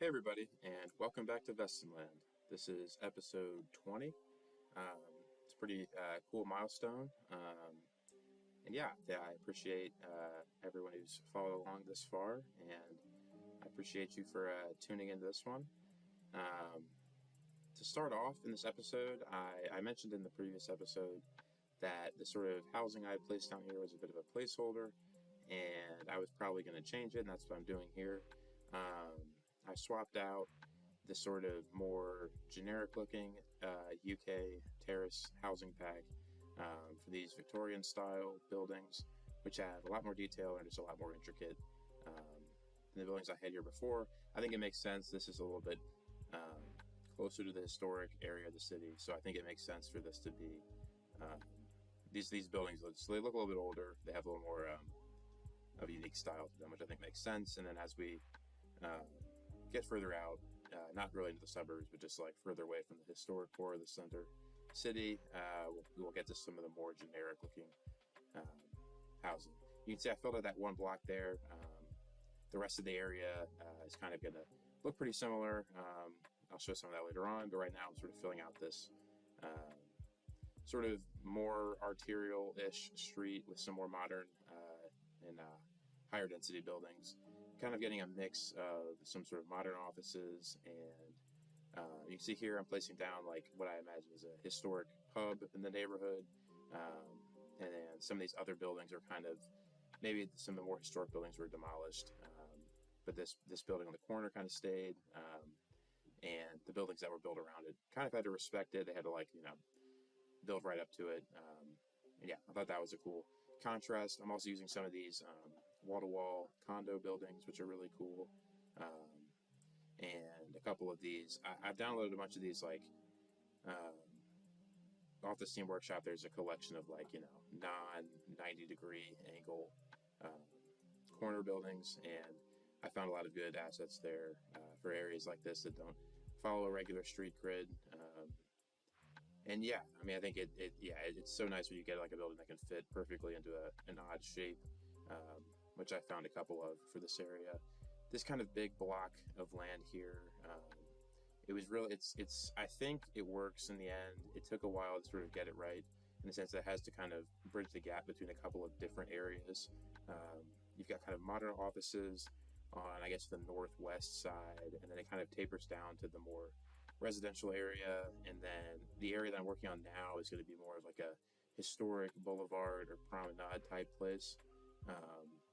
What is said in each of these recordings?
Hey everybody, and welcome back to Vestanland. This is episode 20. It's a pretty cool milestone. And I appreciate everyone who's followed along this far, and I appreciate you for tuning into this one. To start off in this episode, I mentioned in the previous episode that the sort of housing I had placed down here was a bit of a placeholder, and I was probably going to change it, and that's what I'm doing here. I swapped out the sort of more generic looking UK terrace housing pack for these Victorian style buildings, which have a lot more detail and just a lot more intricate than the buildings I had here before. I think it makes sense. This is a little bit closer to the historic area of the city, so I think it makes sense for this to be these buildings. So they look a little bit older. They have a little more of a unique style to them, which I think makes sense. And then as we get further out, not really into the suburbs, but just like further away from the historic core of the center city, we'll get to some of the more generic looking housing. You can see I filled out that one block there. The rest of the area is kind of going to look pretty similar. I'll show some of that later on, but right now I'm sort of filling out this sort of more arterial-ish street with some more modern and higher density buildings, kind of getting a mix of some sort of modern offices, and you can see here I'm placing down like what I imagine is a historic pub in the neighborhood, and then some of these other buildings are kind of, maybe some of the more historic buildings were demolished, but this building on the corner kind of stayed, and the buildings that were built around it kind of had to respect it. They had to build right up to it. I thought that was a cool contrast. I'm also using some of these wall-to-wall condo buildings, which are really cool. And a couple of these, I've downloaded a bunch of these, like off the Steam Workshop. There's a collection of non-90 degree angle corner buildings, and I found a lot of good assets there for areas like this that don't follow a regular street grid. I think it's so nice when you get like a building that can fit perfectly into an odd shape, which I found a couple of for this area. This kind of big block of land here, I think it works in the end. It took a while to sort of get it right, in the sense that it has to kind of bridge the gap between a couple of different areas. You've got kind of modern offices on, I guess, the northwest side, and then it kind of tapers down to the more residential area, and then the area that I'm working on now is going to be more of like a historic boulevard or promenade type place.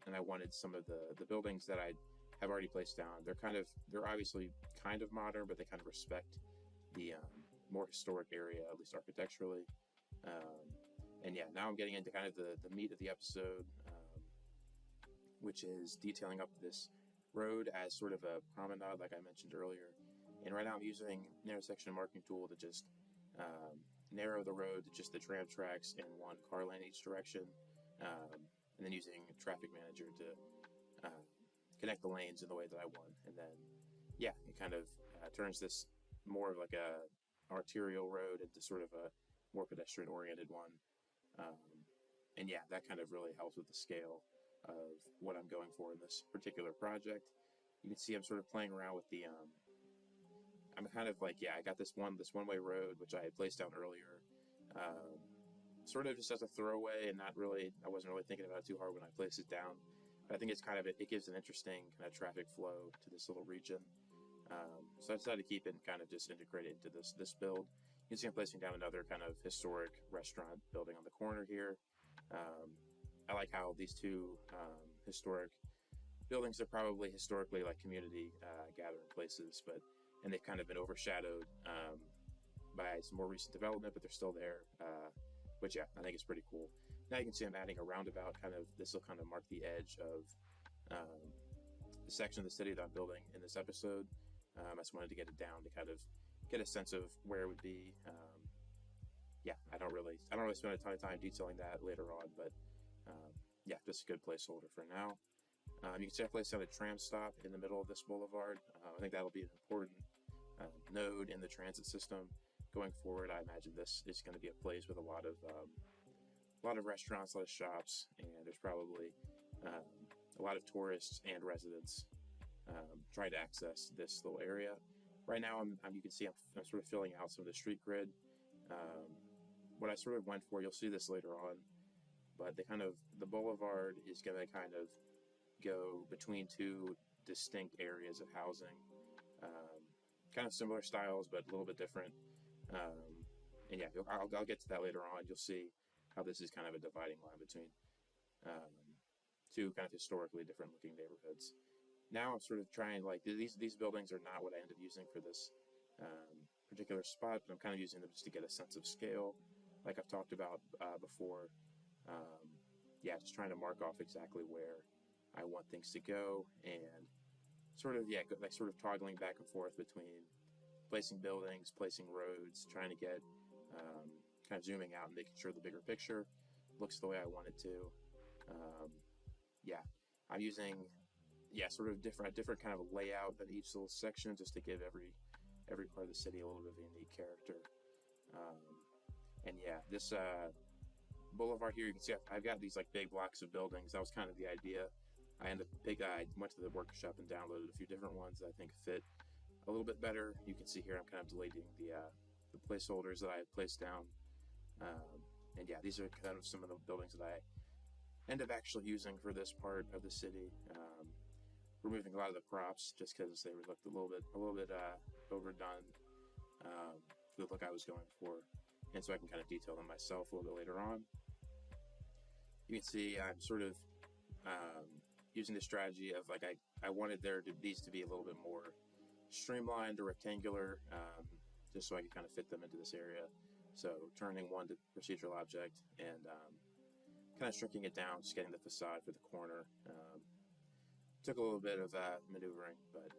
And I wanted some of the buildings that I have already placed down. They're obviously kind of modern, but they kind of respect the more historic area, at least architecturally. Now I'm getting into kind of the meat of the episode, which is detailing up this road as sort of a promenade, like I mentioned earlier. And right now I'm using narrow section marking tool to just narrow the road to just the tram tracks in one car lane each direction, and then using traffic manager to connect the lanes in the way that I want. And then, it kind of turns this more of like a arterial road into sort of a more pedestrian oriented one. That kind of really helps with the scale of what I'm going for in this particular project. You can see I'm sort of playing around with the I'm kind of like, I got this one-way road, which I had placed down earlier, sort of just as a throwaway, and I wasn't really thinking about it too hard when I placed it down. But I think it's it gives an interesting kind of traffic flow to this little region. So I decided to keep it and kind of just integrate it into this build. You can see I'm placing down another kind of historic restaurant building on the corner here. I like how these two historic buildings are probably historically like community gathering places, and they've kind of been overshadowed by some more recent development, but they're still there, which I think is pretty cool. Now you can see I'm adding a roundabout. This will kind of mark the edge of the section of the city that I'm building in this episode. I just wanted to get it down to kind of get a sense of where it would be. I don't really spend a ton of time detailing that later on, but just a good placeholder for now. You can see I placed down a tram stop in the middle of this boulevard. I think that'll be an important node in the transit system going forward. I imagine this is going to be a place with a lot of restaurants, a lot of shops, and there's probably a lot of tourists and residents try to access this little area. Right now, you can see I'm sort of filling out some of the street grid. What I sort of went for, you'll see this later on, but the boulevard is going to kind of go between two distinct areas of housing. Kind of similar styles, but a little bit different. And yeah, I'll get to that later on. You'll see how this is kind of a dividing line between two kind of historically different looking neighborhoods. Now I'm sort of trying, like, these buildings are not what I end up using for this particular spot, but I'm kind of using them just to get a sense of scale, like I've talked about before. Yeah, just trying to mark off exactly where I want things to go, and sort of toggling back and forth between placing buildings, placing roads, trying to get kind of zooming out and making sure the bigger picture looks the way I want it to. Yeah, I'm using sort of different kind of layout in each little section, just to give every part of the city a little bit of a unique character. And yeah, this boulevard here, you can see I've got these like big blocks of buildings. That was kind of the idea. I went to the workshop and downloaded a few different ones that I think fit a little bit better. You can see here I'm kind of deleting the placeholders that I had placed down. And yeah, these are kind of some of the buildings that I end up actually using for this part of the city. Removing a lot of the props just because they looked a little bit overdone for the look I was going for, and so I can kind of detail them myself a little bit later on. You can see I'm sort of using the strategy of, like, I wanted these to be a little bit more streamlined or rectangular, just so I could kind of fit them into this area. So turning one to procedural object and kind of shrinking it down, just getting the facade for the corner. Took a little bit of maneuvering, but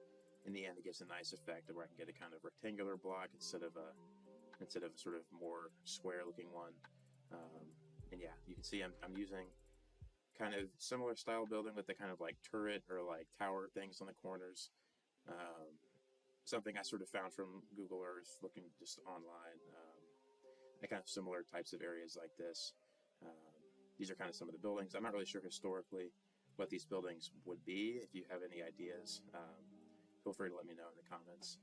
in the end it gives a nice effect of where I can get a kind of rectangular block instead of sort of more square looking one. And yeah, you can see I'm using kind of similar style building with the kind of like turret or like tower things on the corners. Something I sort of found from Google Earth, looking just online. Kind of similar types of areas like this. These are kind of some of the buildings. I'm not really sure historically what these buildings would be. If you have any ideas, feel free to let me know in the comments.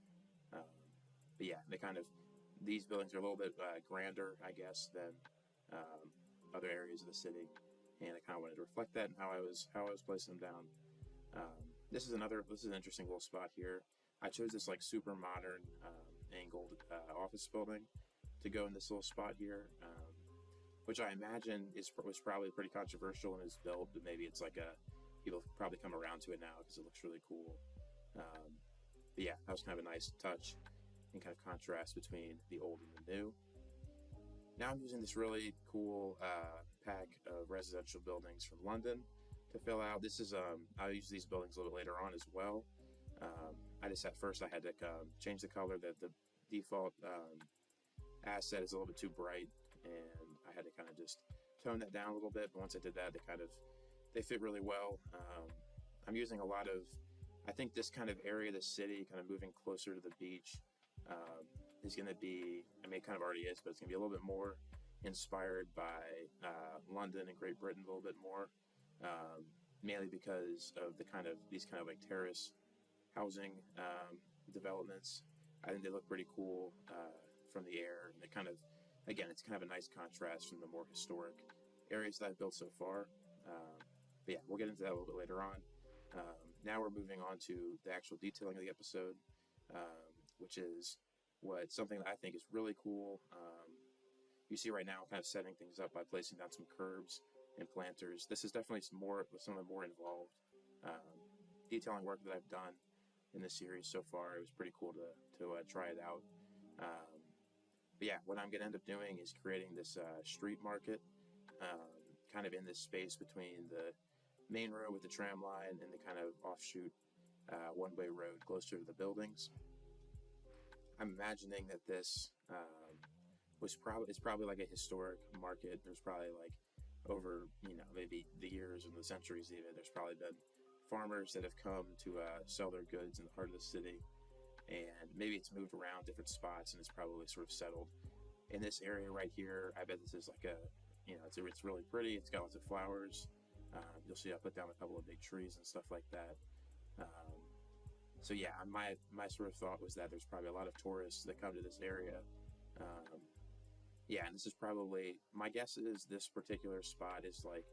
But yeah, these buildings are a little bit grander, I guess, than other areas of the city, and I kind of wanted to reflect that in how I was placing them down. This is an interesting little spot here. I chose this like super modern angled office building to go in this little spot here, which I imagine was probably pretty controversial in its build, but maybe it's like people probably come around to it now because it looks really cool. But yeah, that was kind of a nice touch and kind of contrast between the old and the new. Now I'm using this really cool pack of residential buildings from London to fill out. This is I'll use these buildings a little bit later on as well. At first I had to change the color. That the default asset is a little bit too bright, and I had to kind of just tone that down a little bit. But once I did that, they fit really well. I'm using a lot of, I think this kind of area of the city, kind of moving closer to the beach, is going to be, I mean, it kind of already is, but it's going to be a little bit more inspired by London and Great Britain a little bit more, mainly because of these kind of like terrace housing developments. I think they look pretty cool from the air, and it's kind of a nice contrast from the more historic areas that I've built so far. But yeah, we'll get into that a little bit later on. Now we're moving on to the actual detailing of the episode, which is something that I think is really cool. You see right now I'm kind of setting things up by placing down some curbs and planters. This is definitely some of the more involved detailing work that I've done in this series so far. It was pretty cool to try it out. But yeah, what I'm going to end up doing is creating this street market, kind of in this space between the main road with the tram line and the kind of offshoot one-way road closer to the buildings. I'm imagining that this is probably like a historic market. There's probably like over, maybe the years and the centuries even, there's probably been farmers that have come to sell their goods in the heart of the city, and maybe it's moved around different spots and it's probably sort of settled in this area right here. I bet this is like it's really pretty. It's got lots of flowers. You'll see I put down a couple of big trees and stuff like that. So yeah, my sort of thought was that there's probably a lot of tourists that come to this area. Um, yeah, and this is probably, my guess is this particular spot is like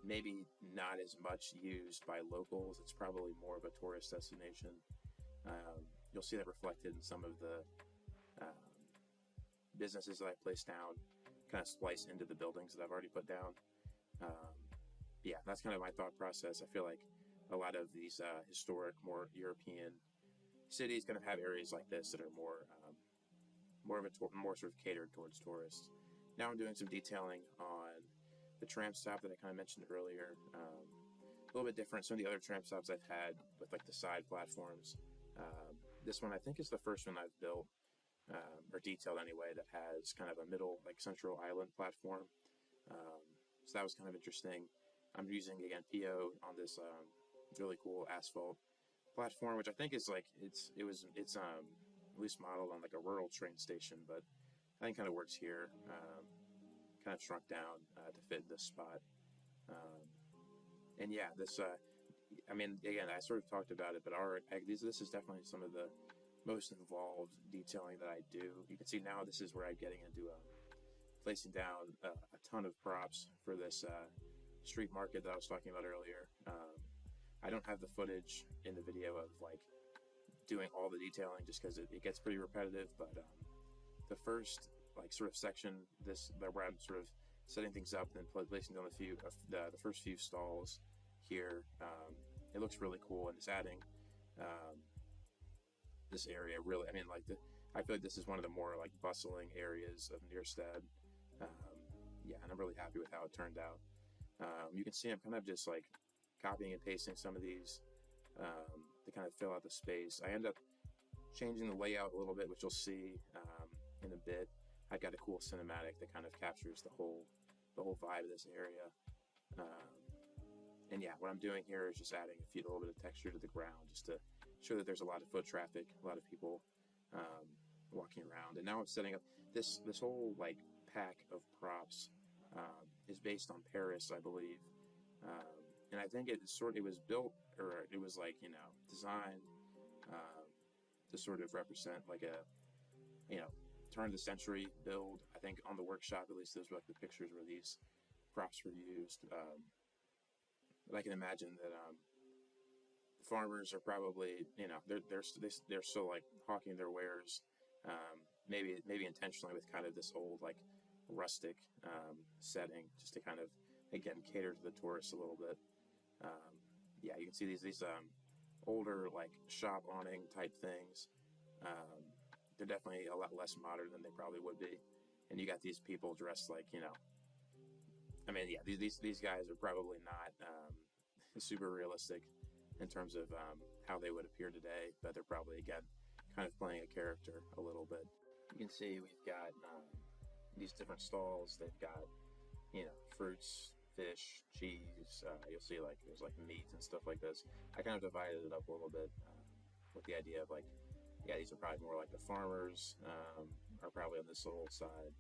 maybe not as much used by locals. It's probably more of a tourist destination. You'll see that reflected in some of the um, businesses that I placed down, kind of spliced into the buildings that I've already put down. Um, yeah, that's kind of my thought process. I feel like a lot of these historic, more European cities kind of have areas like this that are more sort of catered towards tourists. Now I'm doing some detailing on the tram stop that I kind of mentioned earlier. A little bit different. Some of the other tram stops I've had with like the side platforms. This one I think is the first one I've built or detailed anyway that has kind of a middle like central island platform. So that was kind of interesting. I'm using again PO on this really cool asphalt platform, which I think is like it's at least modeled on like a rural train station, but I think kind of works here. Kind of shrunk down to fit this spot. And yeah, this I mean, again, I sort of talked about it, but this is definitely some of the most involved detailing that I do. You can see now this is where I'm getting into placing down a ton of props for this street market that I was talking about earlier. I don't have the footage in the video of like doing all the detailing just because it gets pretty repetitive, but the first like sort of section where I'm sort of setting things up and then placing down the first few stalls here, it looks really cool, and it's adding this area really, I mean, like I feel like this is one of the more like bustling areas of Nyrstad. Yeah, and I'm really happy with how it turned out. You can see I'm kind of just like copying and pasting some of these to kind of fill out the space. I end up changing the layout a little bit, which you'll see in a bit. I've got a cool cinematic that kind of captures the whole vibe of this area. And yeah, what I'm doing here is just adding a little bit of texture to the ground just to show that there's a lot of foot traffic, a lot of people walking around. And now I'm setting up this whole like pack of props is based on Paris, I believe. And I think it was built, or it was like, designed to sort of represent like a, turn of the century build. I think on the workshop, at least those were like the pictures where these props were used. But I can imagine that farmers are probably, they're still like hawking their wares, maybe intentionally with kind of this old like rustic setting, just to kind of again cater to the tourists a little bit. Yeah, you can see these older like shop awning type things. They're definitely a lot less modern than they probably would be, and you got these people dressed like, I mean, yeah, these guys are probably not super realistic in terms of how they would appear today, but they're probably again kind of playing a character a little bit. You can see we've got these different stalls. They've got fruits, fish, cheese. You'll see like there's like meat and stuff like this. I kind of divided it up a little bit with the idea of like, yeah, these are probably more like the farmers are probably on this little side,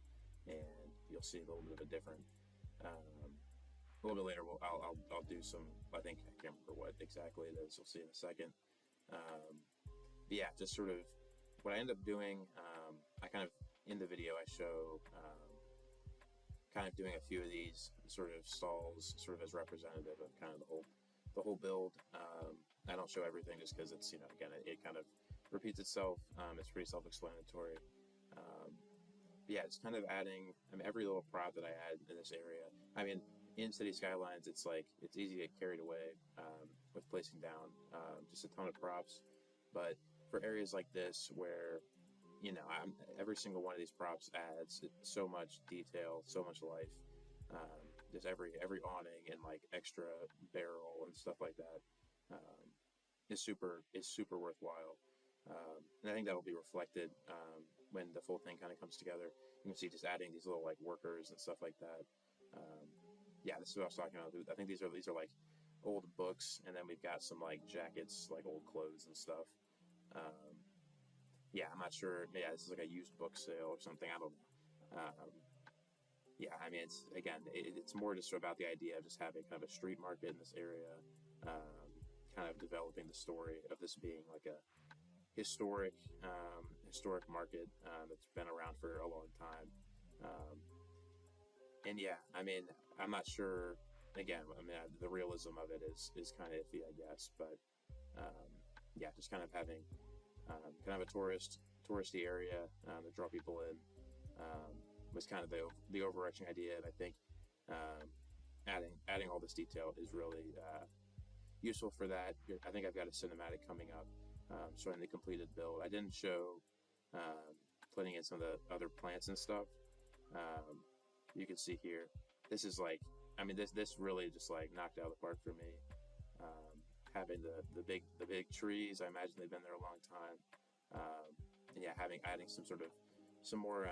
and you'll see a little bit of a different. A little bit later, I'll do some. I think I can't remember what exactly it is. You'll see in a second. But yeah, just sort of what I end up doing. I kind of in the video I show kind of doing a few of these sort of stalls, sort of as representative of kind of the whole build. I don't show everything just because it's again it kind of repeats itself. It's pretty self-explanatory. Yeah, it's kind of adding. I mean, every little prop that I add in this area. I mean, in City Skylines, it's like it's easy to get carried away with placing down just a ton of props. But for areas like this, where every single one of these props adds so much detail, so much life. Just every awning and like extra barrel and stuff like that is super worthwhile. And I think that'll be reflected when the full thing kind of comes together. You can see just adding these little like workers and stuff like that. Yeah, this is what I was talking about. I think these are like old books, and then we've got some like jackets, like old clothes and stuff. Yeah, I'm not sure. Yeah, this is like a used book sale or something. I don't know. Yeah, I mean, it's more just about the idea of just having kind of a street market in this area, kind of developing the story of this being like a historic market that's been around for a long time. Um, and yeah, I mean, I'm not sure. Again, I mean, the realism of it is kind of iffy, I guess. But yeah, just kind of having kind of a touristy area to draw people in was kind of the overarching idea. And I think adding all this detail is really useful for that. I think I've got a cinematic coming up showing the completed build. I didn't show putting in some of the other plants and stuff. You can see here, this is like, I mean, this really just like knocked out of the park for me. Having the big trees, I imagine they've been there a long time. And yeah, adding some more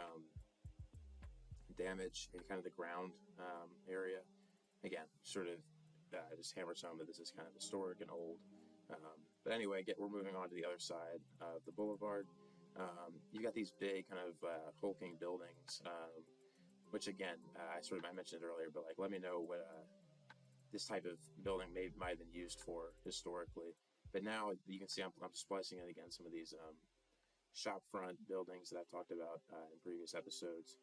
damage in kind of the ground area. Again, sort of just hammers home that this is kind of historic and old. But anyway, we're moving on to the other side of the boulevard. You got these big kind of hulking buildings, which again, I mentioned it earlier, but like, let me know what this type of building might have been used for historically. But now you can see I'm splicing in again some of these shop front buildings that I've talked about in previous episodes.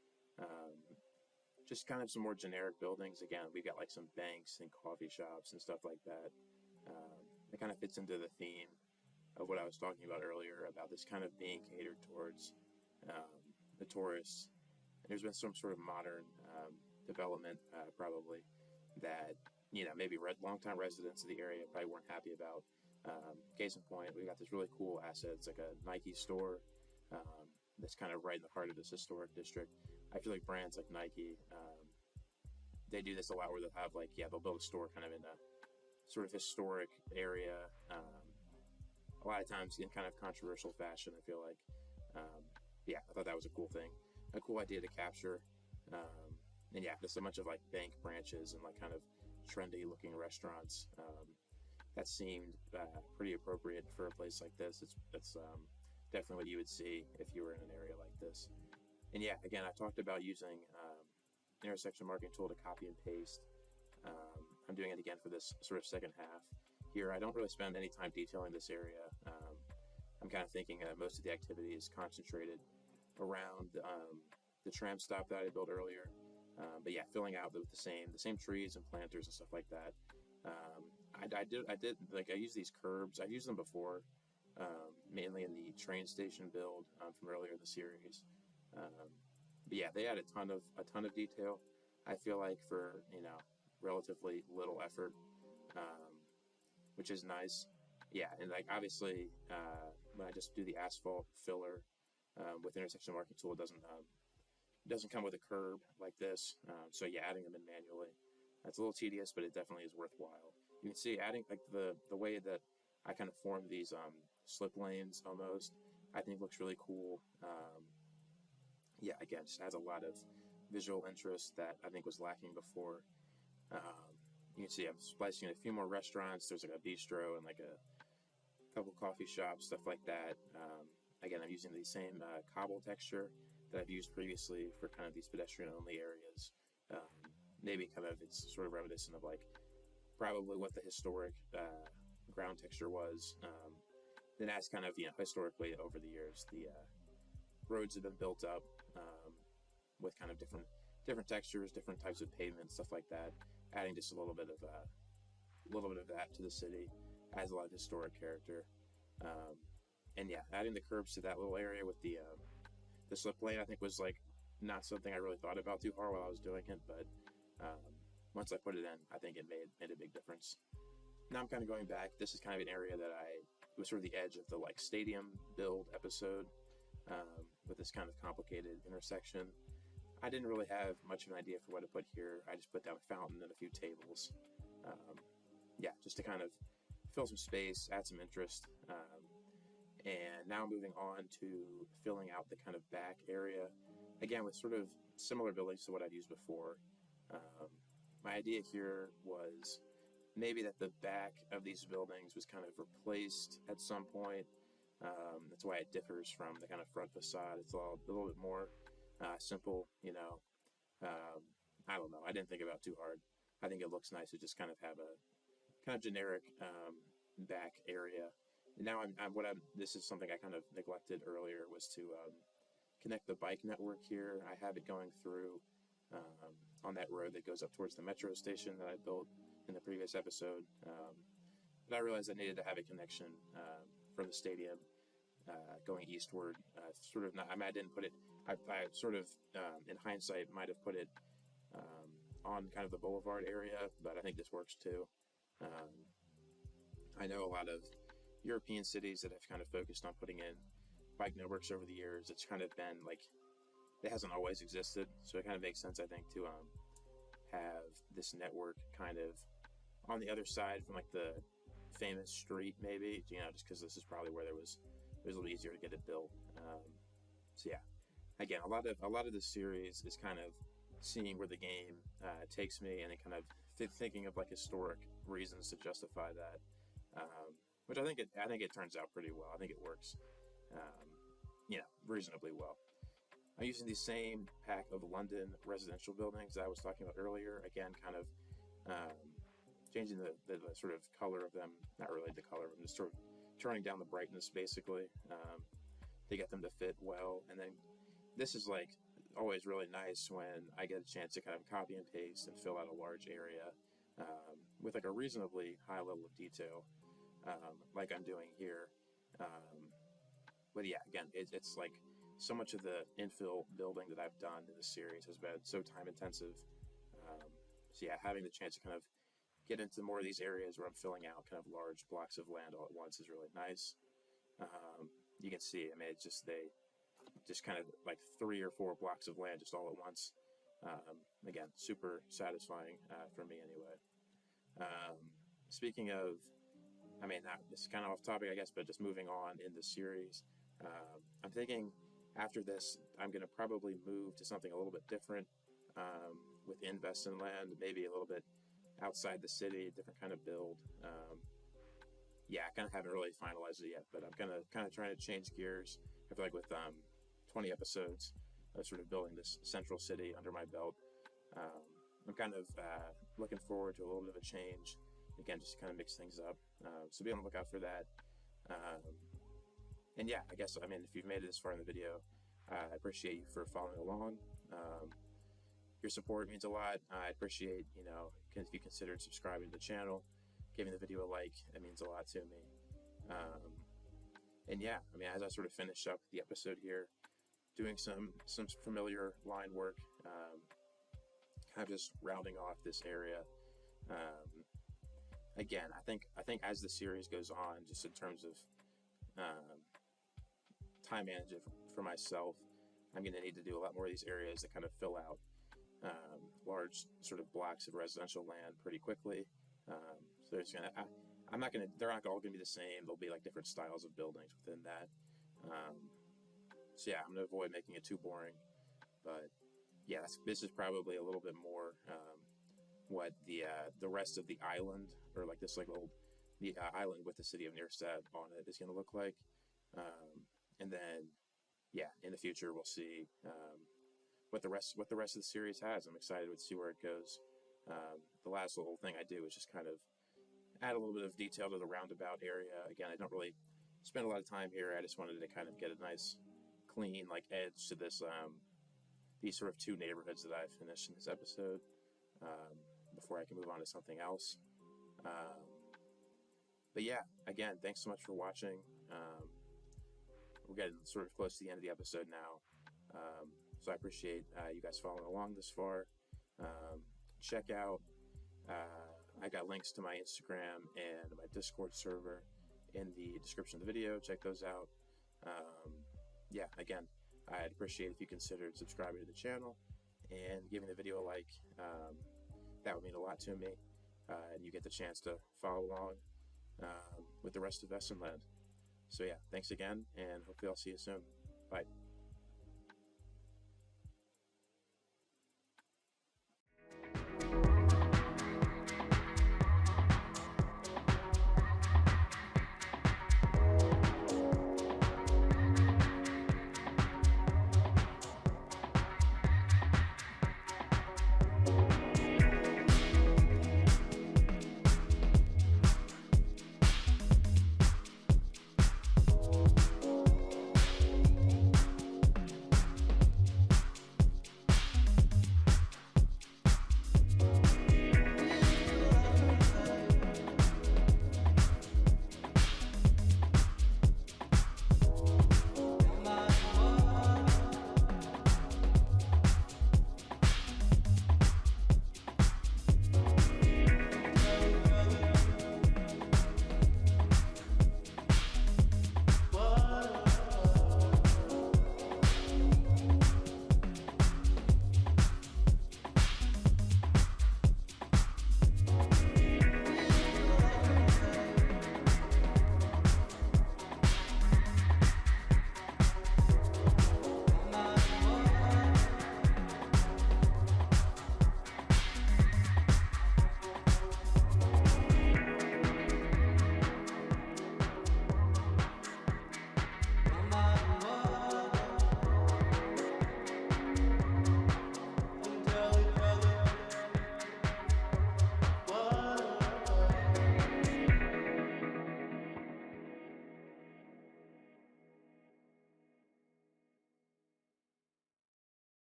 Just kind of some more generic buildings. Again, we've got like some banks and coffee shops and stuff like that. It kind of fits into the theme of what I was talking about earlier about this kind of being catered towards the tourists. And there's been some sort of modern development probably that, you know, maybe longtime residents of the area probably weren't happy about. Case in point, we got this really cool asset. It's like a Nike store that's kind of right in the heart of this historic district. I feel like brands like Nike, they do this a lot where they'll have like, they'll build a store kind of in a sort of historic area. A lot of times in kind of controversial fashion, I feel like. Yeah, I thought that was a cool thing, a cool idea to capture. And yeah, just a bunch of like bank branches and like kind of trendy looking restaurants. That seemed pretty appropriate for a place like this. It's definitely what you would see if you were in an area like this. And yeah, again, I talked about using intersection marking tool to copy and paste. I'm doing it again for this sort of second half. Here, I don't really spend any time detailing this area. I'm kind of thinking most of the activity is concentrated around the tram stop that I built earlier. But yeah, filling out with the same trees and planters and stuff like that. I use these curbs. I've used them before, mainly in the train station build from earlier in the series. But yeah, they add a ton of detail. I feel like for, you know, relatively little effort, which is nice. Yeah, and like obviously when I just do the asphalt filler with intersection marking tool, it doesn't come with a curb like this. So yeah, adding them in manually, that's a little tedious, but it definitely is worthwhile. You can see adding like the way that I kind of form these slip lanes almost, I think looks really cool. Yeah, again, just adds a lot of visual interest that I think was lacking before. You can see I'm splicing in a few more restaurants. There's like a bistro and like a couple coffee shops, stuff like that. Again, I'm using the same cobble texture that I've used previously for kind of these pedestrian-only areas. Maybe kind of it's sort of reminiscent of like probably what the historic ground texture was. Then as kind of, you know, historically over the years, the roads have been built up with kind of different textures, different types of pavement, stuff like that. Adding just a little bit of that to the city adds a lot of historic character. And yeah, adding the curbs to that little area with the slip lane, I think was like not something I really thought about too hard while I was doing it, but once I put it in, I think it made a big difference. Now I'm kind of going back. This is kind of an area that it was sort of the edge of the like stadium build episode with this kind of complicated intersection. I didn't really have much of an idea for what to put here. I just put down a fountain and a few tables. Yeah, just to kind of fill some space, add some interest. And now moving on to filling out the kind of back area, again with sort of similar buildings to what I've used before. My idea here was maybe that the back of these buildings was kind of replaced at some point. That's why it differs from the kind of front facade. It's a little bit more simple, you know. I don't know. I didn't think about it too hard. I think it looks nice to just kind of have a kind of generic back area. Now this is something I kind of neglected earlier, was to connect the bike network here. I have it going through on that road that goes up towards the metro station that I built in the previous episode. But I realized I needed to have a connection from the stadium going eastward. Sort of not, I mean, I didn't put it, I sort of, in hindsight, might have put it on kind of the Boulevard area, but I think this works too. I know a lot of European cities that have kind of focused on putting in bike networks over the years. It's kind of been like, it hasn't always existed, so it kind of makes sense, I think, to have this network kind of on the other side from like the famous street, maybe, just because this is probably where it was a little easier to get it built. So yeah, again, a lot of this series is kind of seeing where the game takes me, and then kind of thinking of like historic reasons to justify that, which I think it turns out pretty well. I think it works, reasonably well. I'm using the same pack of London residential buildings that I was talking about earlier. Again, kind of changing the sort of color of them, not really the color of them, just sort of turning down the brightness, basically, to get them to fit well. And then this is like always really nice when I get a chance to kind of copy and paste and fill out a large area with like a reasonably high level of detail, like I'm doing here. But yeah, again, it's like so much of the infill building that I've done in this series has been so time intensive. So yeah, having the chance to kind of get into more of these areas where I'm filling out kind of large blocks of land all at once is really nice. You can see, I mean, it's just kind of like 3 or 4 blocks of land just all at once. Again, super satisfying for me anyway. Speaking of, I mean, this is kind of off topic, I guess, but just moving on in the series, I'm thinking after this, I'm going to probably move to something a little bit different within Vestanland, maybe a little bit outside the city, different kind of build. Yeah, I kind of haven't really finalized it yet, but I'm kind of trying to change gears. I feel like with 20 episodes of sort of building this central city under my belt, I'm kind of looking forward to a little bit of a change. Again, just to kind of mix things up. So be on the lookout for that. And yeah, I guess, I mean, if you've made it this far in the video, I appreciate you for following along. Your support means a lot. I appreciate, if you considered subscribing to the channel, giving the video a like, it means a lot to me. And yeah, I mean, as I sort of finish up the episode here, doing some familiar line work, kind of just rounding off this area. Again, I think as the series goes on, just in terms of time management for myself, I'm going to need to do a lot more of these areas that kind of fill out large sort of blocks of residential land pretty quickly. So they're not all going to be the same. There'll be like different styles of buildings within that. So yeah, I'm going to avoid making it too boring. But yeah, this is probably a little bit more what the rest of the island, or like this like little island with the city of Nyrstad on it, is going to look like. And then yeah, in the future we'll see what the rest of the series has. I'm excited to see where it goes. The last little thing I do is just kind of add a little bit of detail to the roundabout area. Again, I don't really spend a lot of time here. I just wanted to kind of get a nice, clean like edge to this these sort of 2 neighborhoods that I've finished in this episode before I can move on to something else. But yeah, again, thanks so much for watching. We're getting sort of close to the end of the episode now. So I appreciate you guys following along this far. Check out, I got links to my Instagram and my Discord server in the description of the video. Check those out. Yeah, again, I'd appreciate if you considered subscribing to the channel and giving the video a like. That would mean a lot to me. And you get the chance to follow along with the rest of Vestanland. So yeah, thanks again, and hopefully I'll see you soon. Bye.